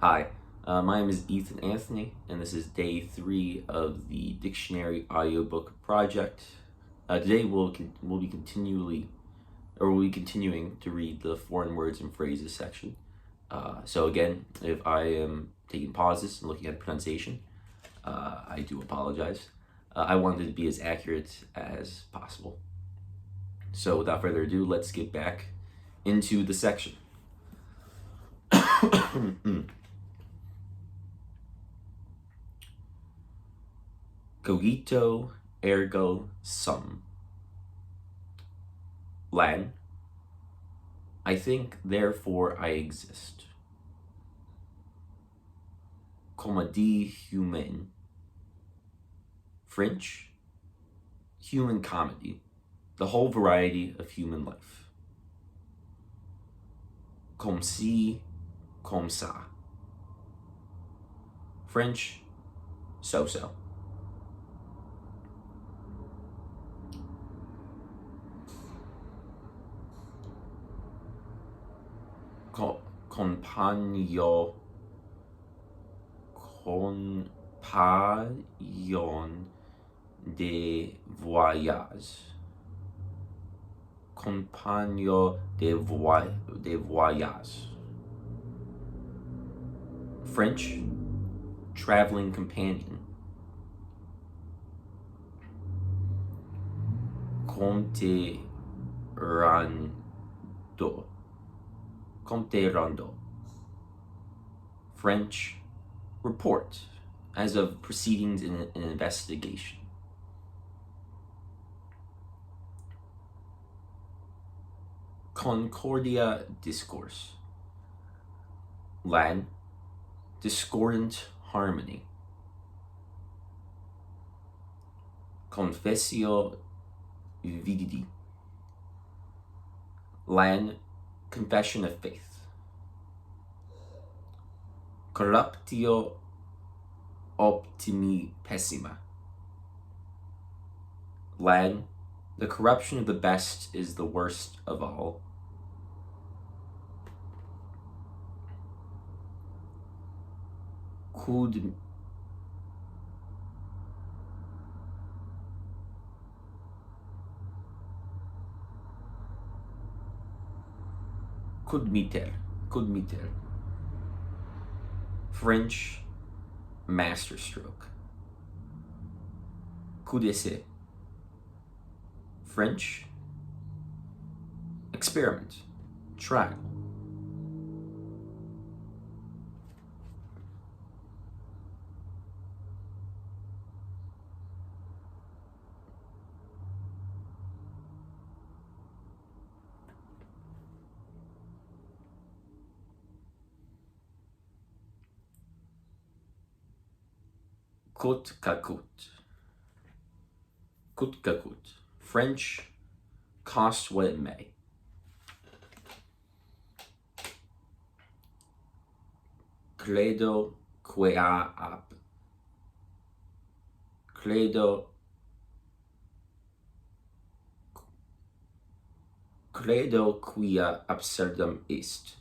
Hi, my name is Ethan Anthony, and this is day 3 of the Dictionary Audiobook project. Today we'll be continuing to read the foreign words and phrases section. So again, if I am taking pauses and looking at pronunciation, I do apologize. I wanted to be as accurate as possible. So without further ado, let's get back into the section. Cogito, ergo sum. Latin, I think, therefore I exist. Comédie humaine. French, human comedy, the whole variety of human life. Comme ci, comme ça. French, so-so. Compagnon de voyage. Compagnon de voyage. French, traveling companion. Compte rando. Compte rando. French, report, as of proceedings in an investigation. Concordia discourse. Latin, discordant harmony. Confessio fidei. Latin, confession of faith. Corruptio optimi pessima. Latin, the corruption of the best is the worst of all. Quod miter. French, masterstroke. Coup d'essai. French, experiment, trial. Coûte que coûte. Coûte que coûte. French, cost what it may. Credo quia ab. Credo quia absurdum est.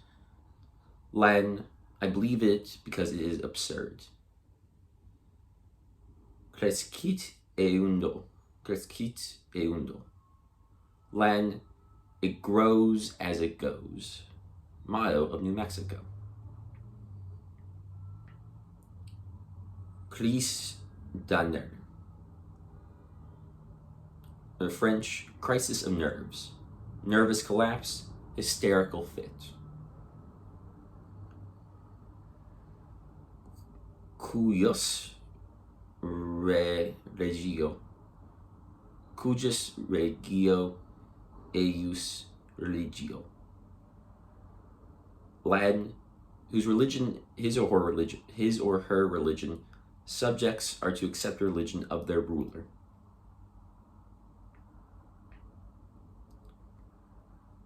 Latin, I believe it because it is absurd. Crescit eundo. Latin, it grows as it goes. Motto of New Mexico. Crise de nerfs. In French, crisis of nerves. Nervous collapse, hysterical fit. Cujus regio. Cujus regio eius religio. Latin, whose religion, his or her religion, subjects are to accept the religion of their ruler.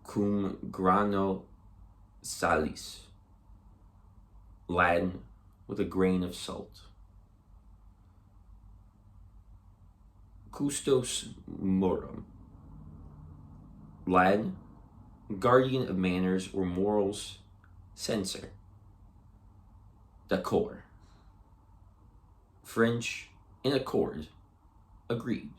Cum grano salis. Latin, with a grain of salt. Custos morum. Latin, guardian of manners or morals, censor. d'accord. French, in accord, agreed.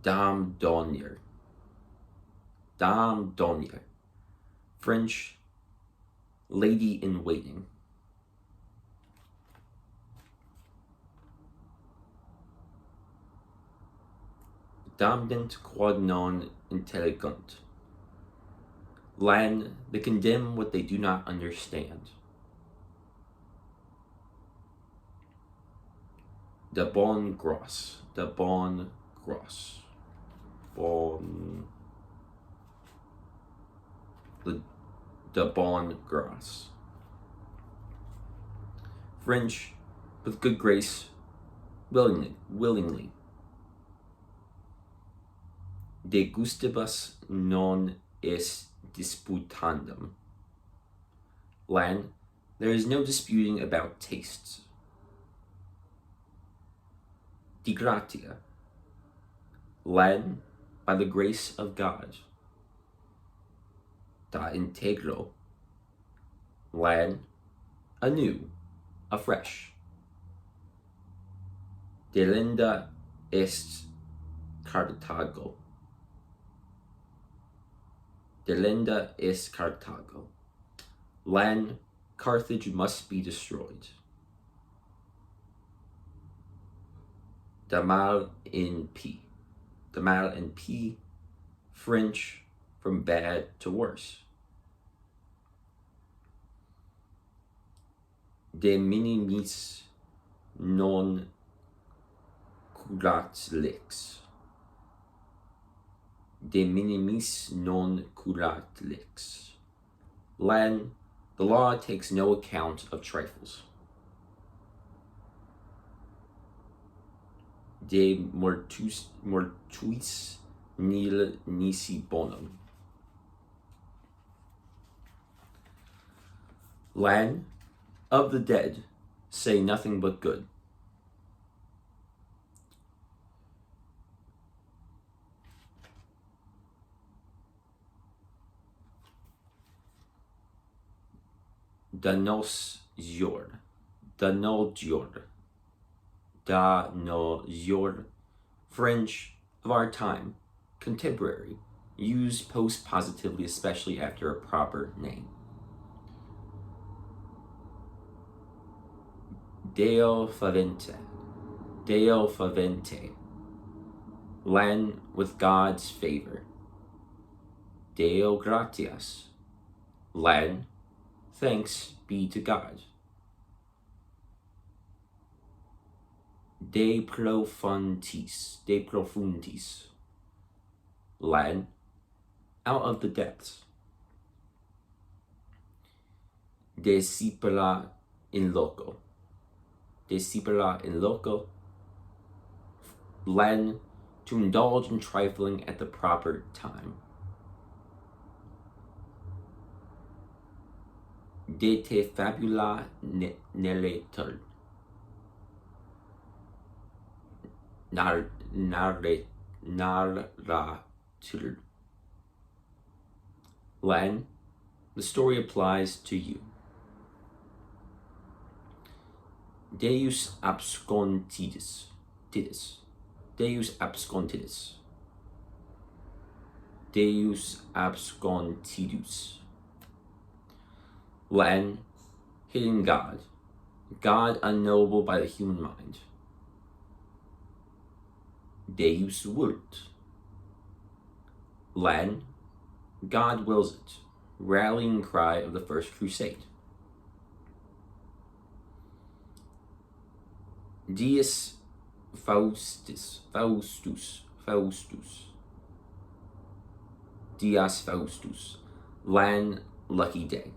Dame d'honneur. Dame d'honneur. French, lady in waiting. Damnant quod non intellegunt. Lan, they condemn what they do not understand. De bonne grâce. De bonne grâce. De bonne grâce. French, with good grace, willingly. De gustibus non est disputandum. Lan, there is no disputing about tastes. De gratia. Lan, by the grace of God. Da integro. Lan, anew, afresh. Delenda est Carthago. Delenda est Carthago. Lan, Carthage must be destroyed. De mal in P. De mal in P, French, from bad to worse. De minimis non curat lex. De minimis non curat lex. Lan, the law takes no account of trifles. De mortuis nil nisi bonum. Lan, of the dead, say nothing but good. Da nos jord. Da no jord. Da no jord. French, of our time, contemporary, used post-positively, especially after a proper name. Deo favente. Deo favente. Lan, with God's favor. Deo gratias. Lan, thanks be to God. De profundis. De profundis. Lan, out of the depths. Discipula in loco. Discipula in loco. Lan, to indulge in trifling at the proper time. De te fabula neletur. Narratur. Lan, the story applies to you. Deus abscontidis. Deus abscontidis. Deus abscontidus. Lan, hidden God. God unknowable by the human mind. Deus vult. Lan, God wills it. Rallying cry of the First Crusade. Dies Faustus. Dias Faustus. Lan, lucky day.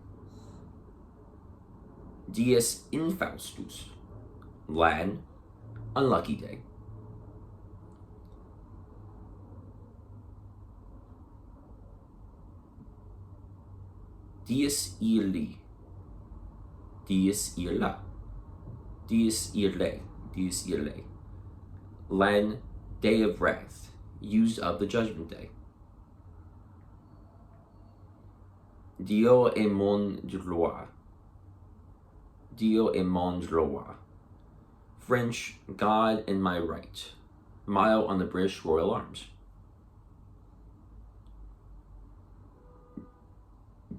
Dies Infaustus. Lan, unlucky day. Dies ille. Dies illa. Dies ille. Dies ille. Len, day of wrath, used of the judgment day. Dio est mon droit. Dio est mon droit. French, God and my right. Mile on the British Royal Arms.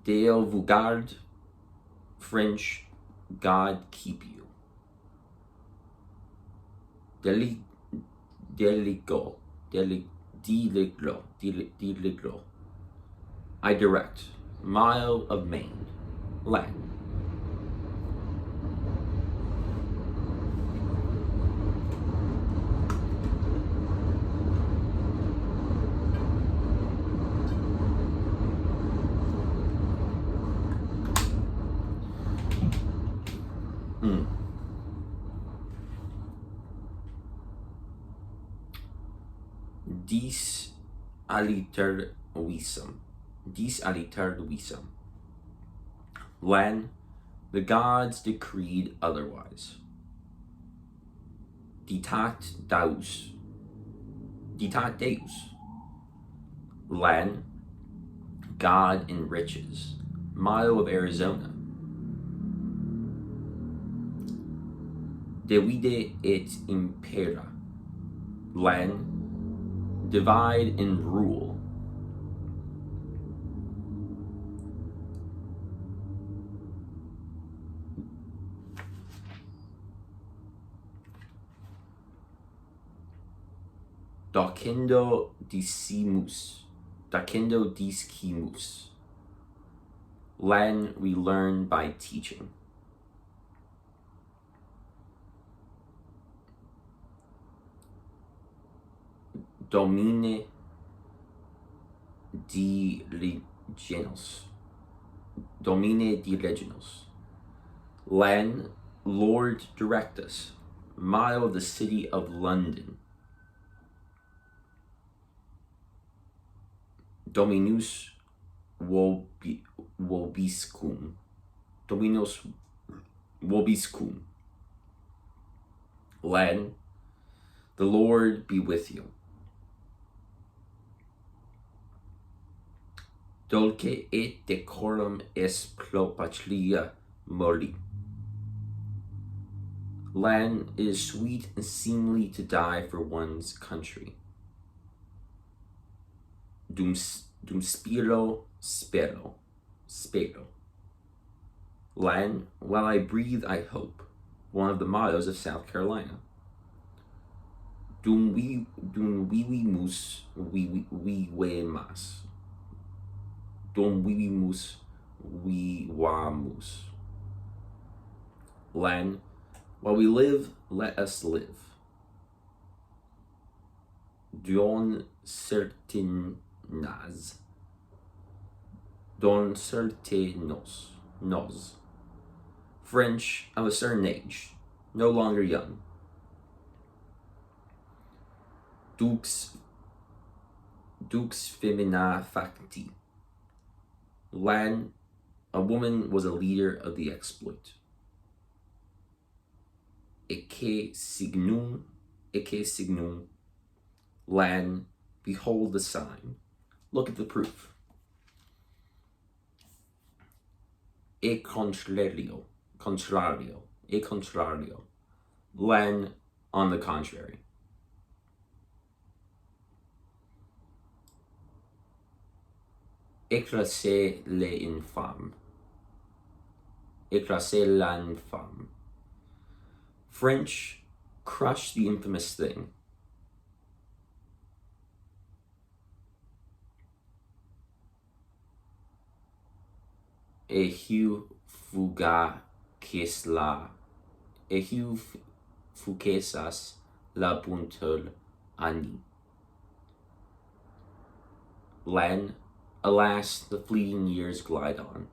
Deo vous garde. French, God keep you. Deliglo. I direct. Mile of Maine. Latin. Dis aliter visum. Dis aliter visum. Len, the gods decreed otherwise. Ditat Deus. Ditat Deus. Len, God enriches. Motto of Arizona. Divide et impera. Len, divide and rule. Docendo discimus. Docendo discimus. Len, we learn by teaching. Domine diligenos. Domine diligenos. Len, Lord, direct us. Motto of the city of London. Dominus vobiscum. Dominus vobiscum. Len, the Lord be with you. Dulce et decorum est patria mori. Len, it is sweet and seemly to die for one's country. Dum spiro spero. Len, while I breathe, I hope. One of the mottos of South Carolina. Dum vivimus vivemus. Dum vivimus vivamus. Len, while we live, let us live. Don certinas. Don certinos. Nos. French, of a certain age, no longer young. Dux femina facti. Len, a woman was a leader of the exploit. Ecce signum. Len, behold the sign. Look at the proof. E contrario. Len, on the contrary. Écraser l'infâme. French, crush the infamous thing. Eheu fugesas la buntul ani. Len, alas, the fleeting years glide on.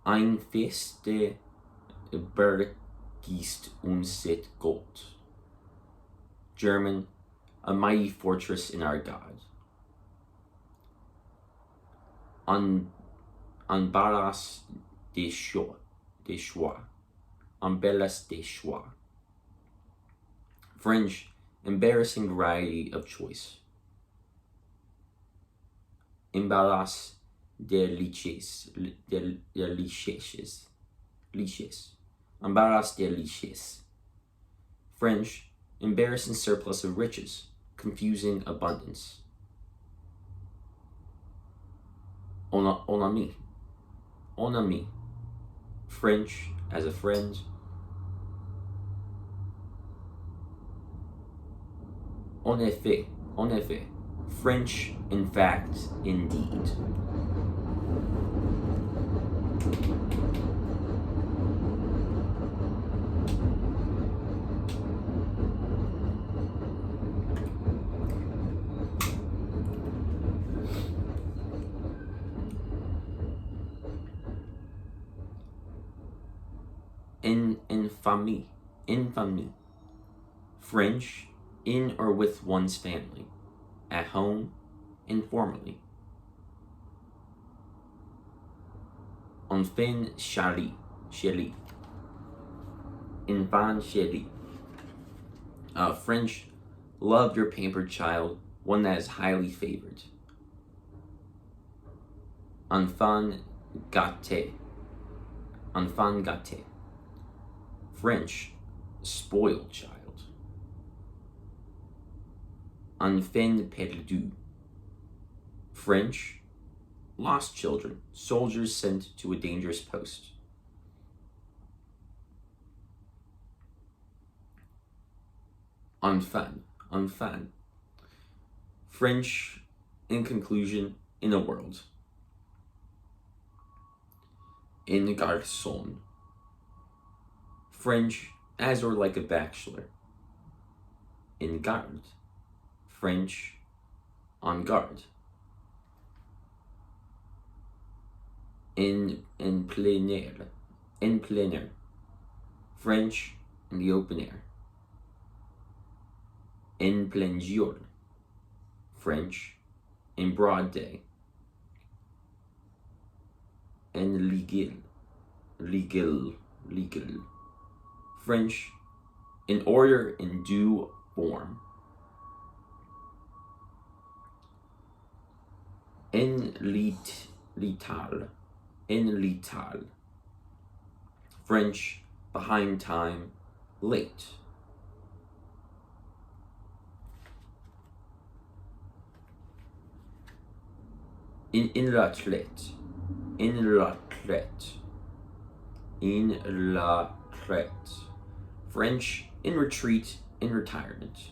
Ein feste Bergist unsit Gott. German, a mighty fortress in our God. Embarras des choix. Embarras des choix. French, embarrassing variety of choice. Embarras de liches. Liches. Embarras de liches. French, embarrassing surplus of riches, confusing abundance. On ami. French, as a friend. En effet. French, in fact, indeed. Infamy. French, in or with one's family, at home, informally. Enfant chéri. Enfant chéri. French, love your pampered child, one that is highly favored. Enfant gâté. French, spoiled child. Enfant perdu. French, lost children, soldiers sent to a dangerous post. Enfant. French, in conclusion, in a world. In garçon. French, as or like a bachelor. In garde. French, on guard. In plein air. French, in the open air. En plein jour. French, in broad day. En legal. French, in order, in due form. En lital. French, behind time, late. In retraite. French, in retreat, in retirement.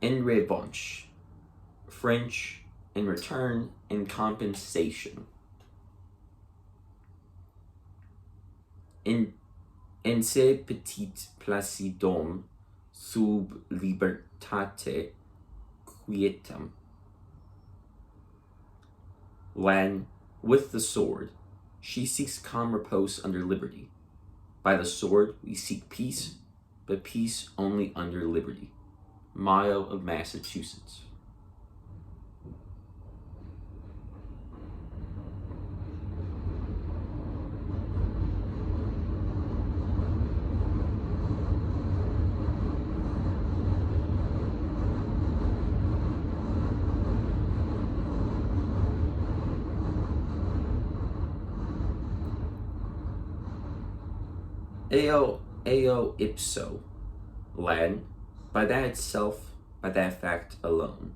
En revanche. French, in return, in compensation. En ces petites places d'homme sub libertate quietam. When, with the sword, she seeks calm repose under liberty. By the sword we seek peace, but peace only under liberty. Mayo of Massachusetts. Eo ipso, Latin, by that itself, by that fact alone.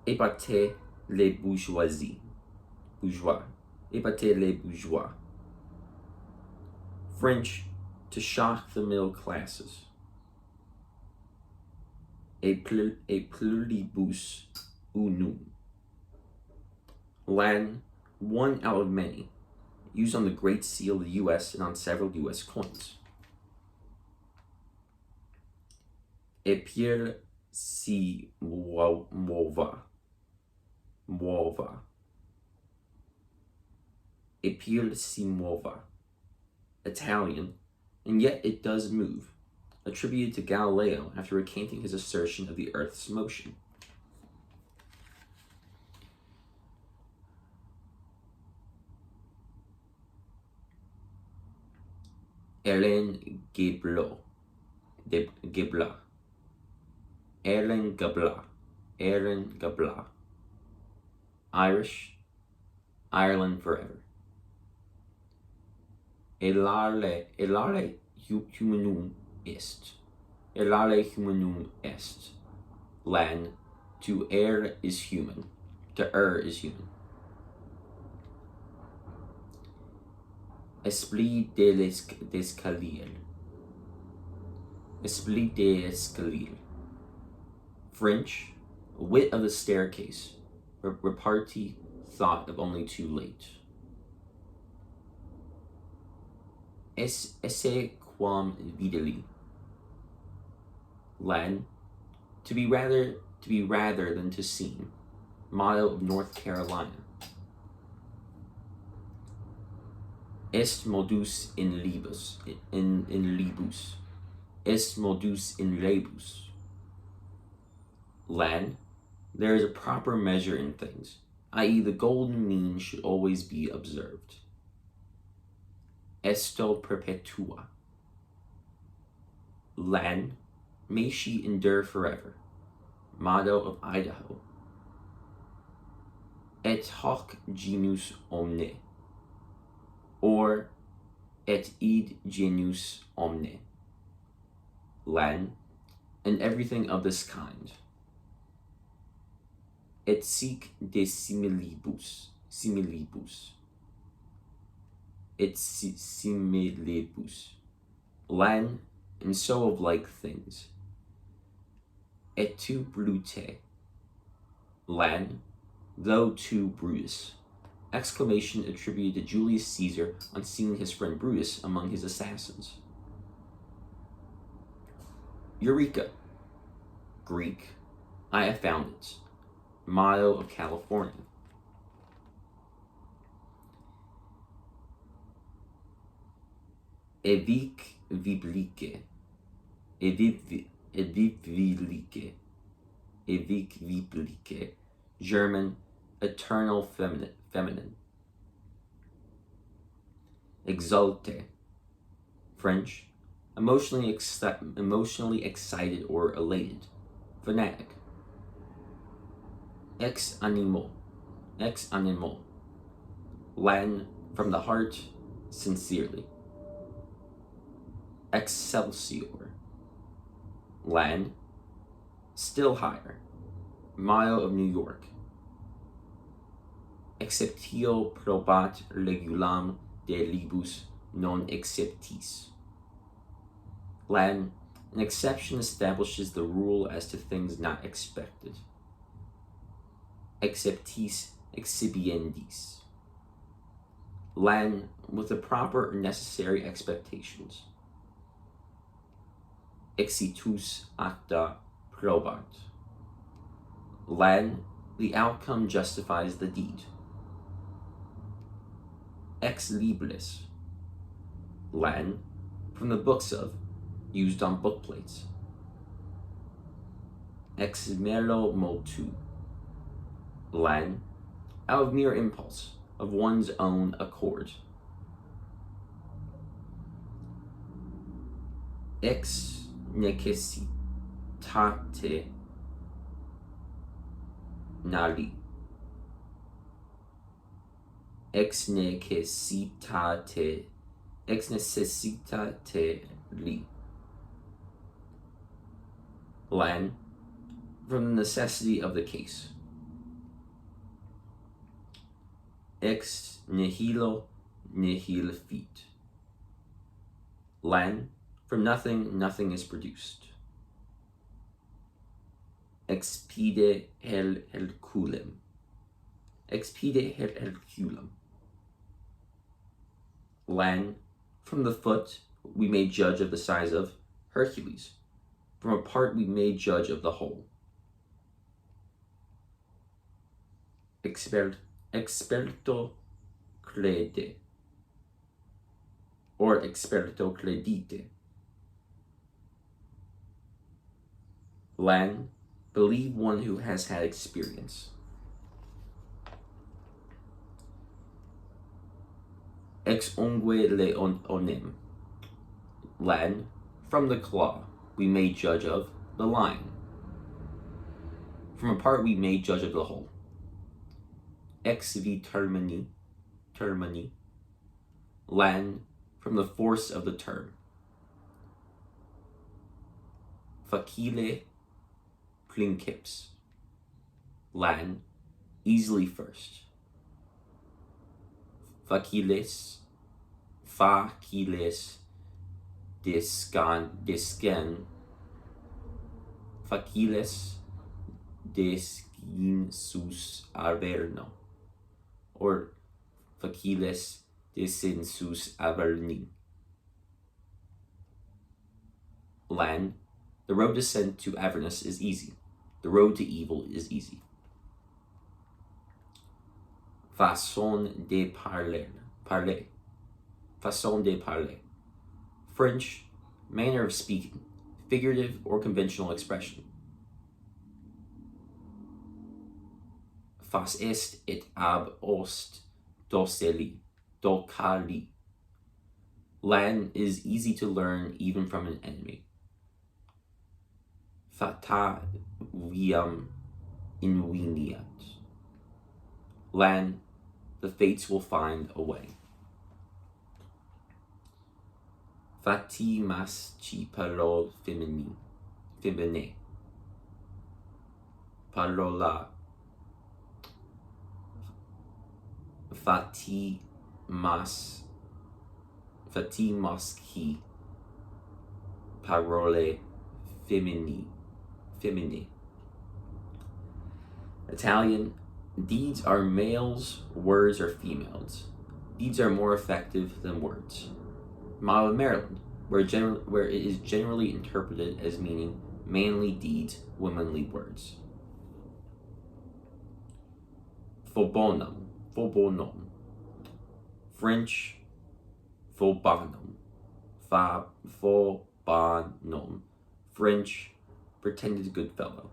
Épater les bourgeois. Épater les bourgeois. French, to shock the middle classes. Et pluribus unum. Latin, one out of many, used on the Great Seal of the U.S. and on several U.S. coins. Et Pierre si muova. Et Pierre si muova. Italian, and yet it does move, attributed to Galileo after recanting his assertion of the Earth's motion. Ellen Geblo, Gebla, Ellen Gabla, Ellen Gabla. Irish, Ireland forever. Elare humanum est. Elare humanum est. Lan, to err is human. To err is human. Esprit de l'escalier. Esprit de l'escalier. French, wit of the staircase. Repartee, thought of only too late. Esse quam videli. Latin, to be rather than to seem. Motto of North Carolina. Est modus in libus, in libus. Est modus in rebus. Latin, there is a proper measure in things, i.e. the golden mean should always be observed. Esto perpetua. Latin, may she endure forever. Motto of Idaho. Et hoc genus omne. Or et id genus omne. Latin, and everything of this kind. Et sic de similibus. Et similibus. Latin, and so of like things. Et tu brute. Latin, though to Brutus. Exclamation attributed to Julius Caesar on seeing his friend Brutus among his assassins. Eureka. Greek, I have found it. Motto of California. Evic viblique. Evic viblique. German, eternal feminine. Exalte. French, emotionally excited or elated. Fanatic. Ex animo. Latin, from the heart, sincerely. Excelsior. Latin, still higher. Motto of New York. Exceptio probat regulam de libus non exceptis. Latin, an exception establishes the rule as to things not expected. Exceptis exhibiendis. Latin, with the proper or necessary expectations. Exitus acta probat. Latin, the outcome justifies the deed. Ex libris. Latin, from the books of, used on book plates. Ex mero motu. Latin, out of mere impulse, of one's own accord. Ex necessitate nali. Ex necessitate li. Latin, from the necessity of the case. Ex nihilo nihil fit. Latin, from nothing, nothing is produced. Expede herculem. Expede herculem. Latin, from the foot we may judge of the size of Hercules. From a part we may judge of the whole. Experto crede. Or experto credite. Latin, believe one who has had experience. Ex ungue leonem. Latin, from the claw, we may judge of the line. From a part we may judge of the whole. Ex vi termini, Latin, from the force of the term. Facile princeps, Latin, easily first. Facilis discen, facilis descensus averno, or facilis descensus averni. Latin, the road descent to Avernus is easy. The road to evil is easy. Façon de parler. Façon de parler. French, manner of speaking, figurative or conventional expression. Fas est et ab ost doceli. Latin is easy to learn even from an enemy. Fata viam inveniat. Latin, the fates will find a way. Fatimas ci parole femine. Parola. Fatimas qui parole femini. Italian, deeds are males, words are females. Deeds are more effective than words. Model of Maryland, where it is generally interpreted as meaning manly deeds, womanly words. Faubonom. French, faubonom. Faubonom. French, pretended good fellow.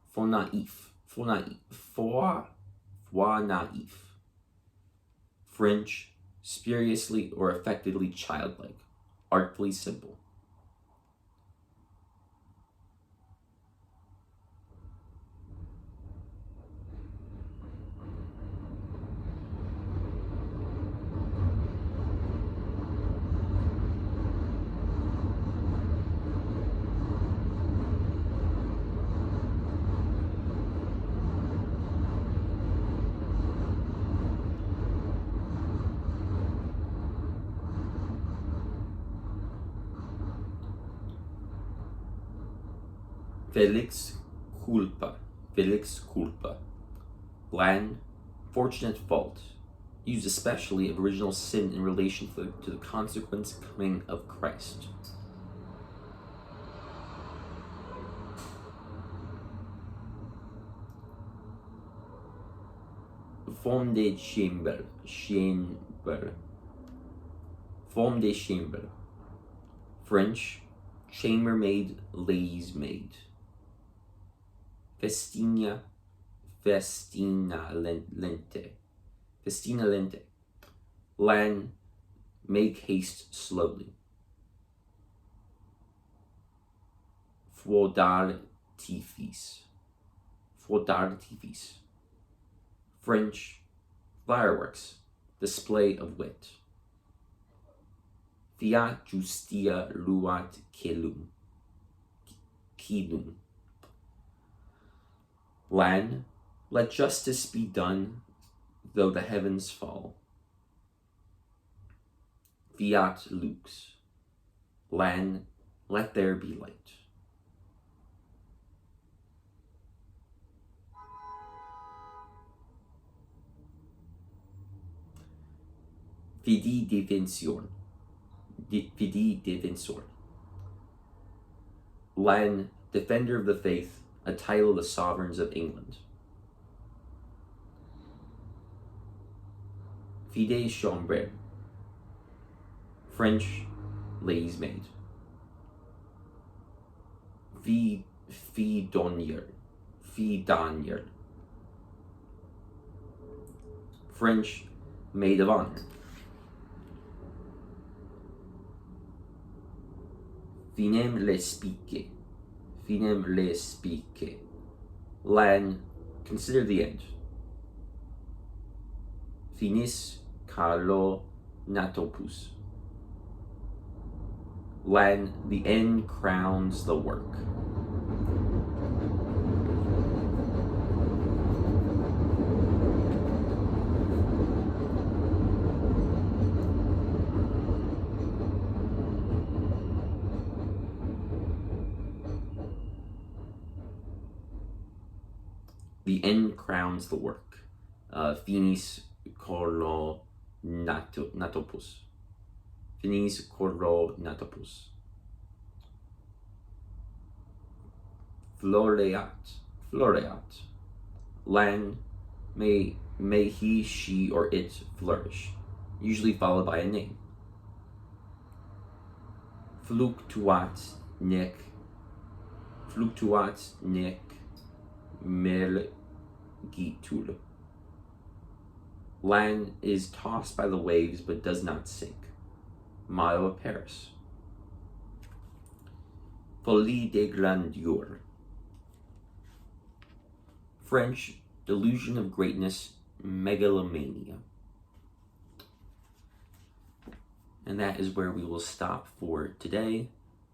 Foi naif. French, spuriously or affectedly childlike, artfully simple. Felix culpa. Latin, fortunate fault, used especially of original sin in relation to the consequence coming of Christ. Femme de chambre. French, chambermaid, lady's maid. Festina lente. Latin, make haste slowly. Faudartifice. French, fireworks, display of wit. Fiat justia luat celum. Latin, let justice be done, though the heavens fall. Fiat lux. Latin, let there be light. Fidi defensor. Latin, defender of the faith, a title of the sovereigns of England. Fide chambre. French, lady's maid. Fidonier. French, maid of honor. Finem le spique. Finem le spique. Lan, consider the end. Finis kalo natopus. Lan, the end crowns the work. The end crowns the work. Finis kolo natopus. Finis kolo natopus. Floreat. Lan, may he, she, or it flourish, usually followed by a name. Fluctuat nec mergitul. Lan is tossed by the waves but does not sink. Motto of Paris. Folie de grandeur. French, delusion of greatness, megalomania. And that is where we will stop for today.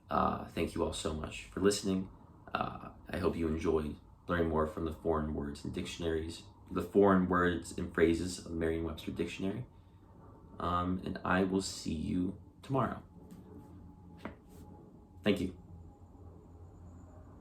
Thank you all so much for listening. I hope you enjoyed learning more from the foreign words and dictionaries, the foreign words and phrases of Merriam-Webster Dictionary. And I will see you tomorrow. Thank you.